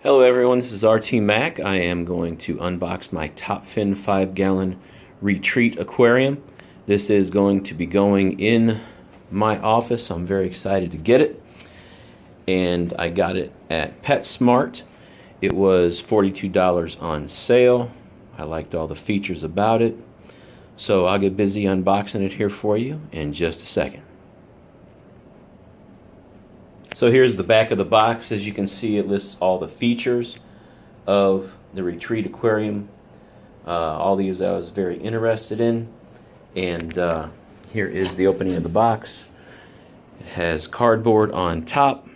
Hello everyone, this is RT Mac. I am going to unbox my Top Fin 5-gallon retreat aquarium. This is going to be going in my office. I'm very excited to get it. And I got it at Petsmart. It was $42 on sale. I liked all the features about it. So I'll get busy unboxing it here for you in just a second. So here's the back of the box. As you can see, it lists all the features of the retreat aquarium. All these I was very interested in. And here is the opening of the box. It has cardboard on top.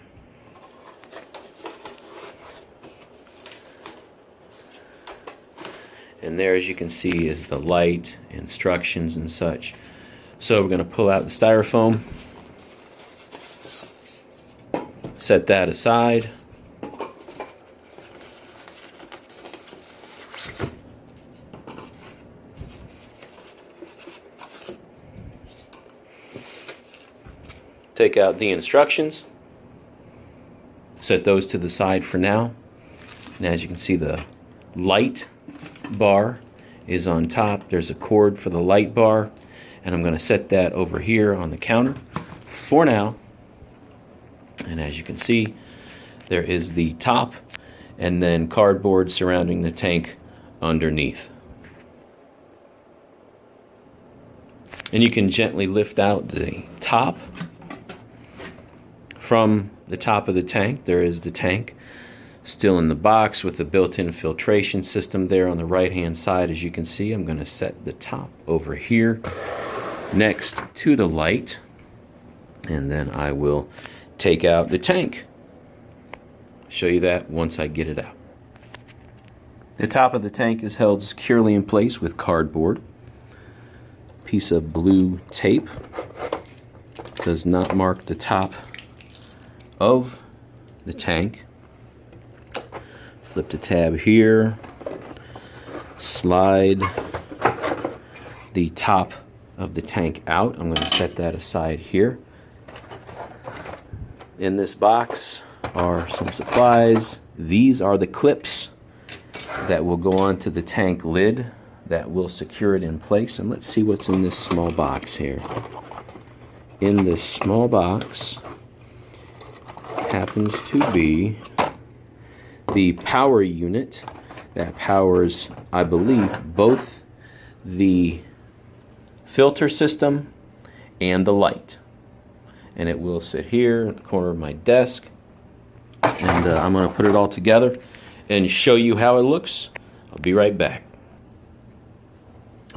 And there, as you can see, is the light, instructions, and such. So we're going to pull out the styrofoam. Set that aside. Take out the instructions. Set those to the side for now. And as you can see, the light bar is on top. There's a cord for the light bar. And I'm going to set that over here on the counter for now. And as you can see, there is the top and then cardboard surrounding the tank underneath. And you can gently lift out the top. From the top of the tank, there is the tank still in the box with the built-in filtration system there on the right-hand side. As you can see, I'm going to set the top over here next to the light. And then I will take out the tank. Show you that once I get it out. The top of the tank is held securely in place with cardboard. Piece of blue tape does not mark the top of the tank. Flip the tab here. Slide the top of the tank out. I'm going to set that aside here. In this box are some supplies. These are the clips that will go onto the tank lid that will secure it in place. And let's see what's in this small box here. In this small box happens to be the power unit that powers, I believe, both the filter system and the light. And it will sit here at the corner of my desk. And I'm going to put it all together and show you how it looks. I'll be right back.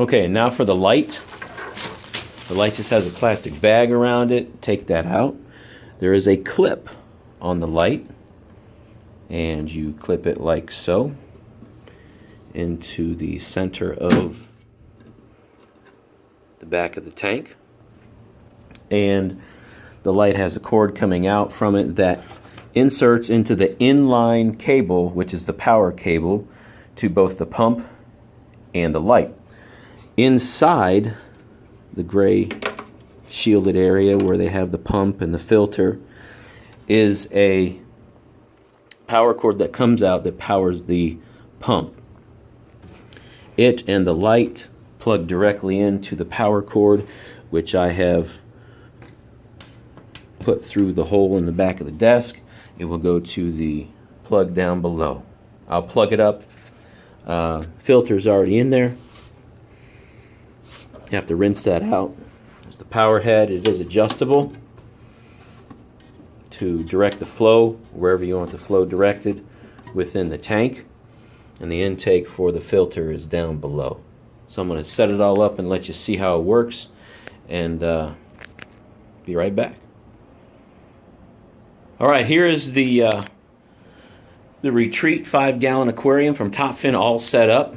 Okay, now for the light. The light just has a plastic bag around it. Take that out. There is a clip on the light. And you clip it like so into the center of the back of the tank. And the light has a cord coming out from it that inserts into the inline cable, which is the power cable, to both the pump and the light. Inside the gray shielded area where they have the pump and the filter is a power cord that comes out that powers the pump. It and the light plug directly into the power cord, which I have put through the hole in the back of the desk. It will go to the plug down below. I'll plug it up. Filter's already in there. You have to rinse that out. There's the power head. It is adjustable to direct the flow wherever you want the flow directed within the tank. And the intake for the filter is down below. So I'm going to set it all up and let you see how it works, and be right back. All right, here is the retreat 5-gallon aquarium from Top Fin, all set up.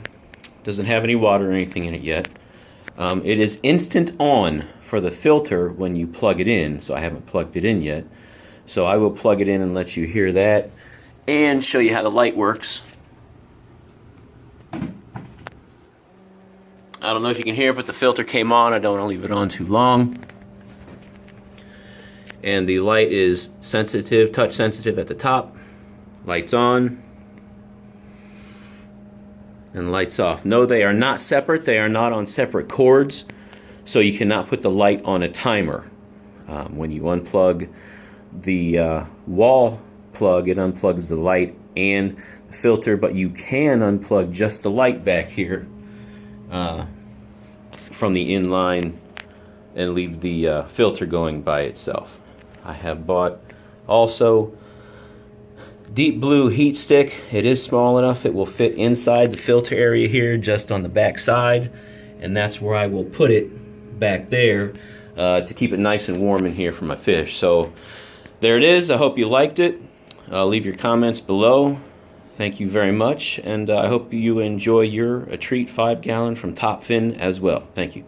Doesn't have any water or anything in it yet. It is instant on for the filter when you plug it in, so I haven't plugged it in yet. So I will plug it in and let you hear that and show you how the light works. I don't know if you can hear it, but the filter came on. I don't want to leave it on too long. And the light is sensitive, touch sensitive at the top. Lights on. and lights off. No, they are not separate. They are not on separate cords, so you cannot put the light on a timer. When you unplug the wall plug, it unplugs the light and the filter, but you can unplug just the light back here from the inline and leave the filter going by itself. I have bought also deep blue heat stick. It is small enough it will fit inside the filter area here, just on the back side, and that's where I will put it, back there, to keep it nice and warm in here for my fish. So there it is. I hope you liked it. Leave your comments below. Thank you very much, and I hope you enjoy your treat 5-gallon from Top Fin as well. Thank you.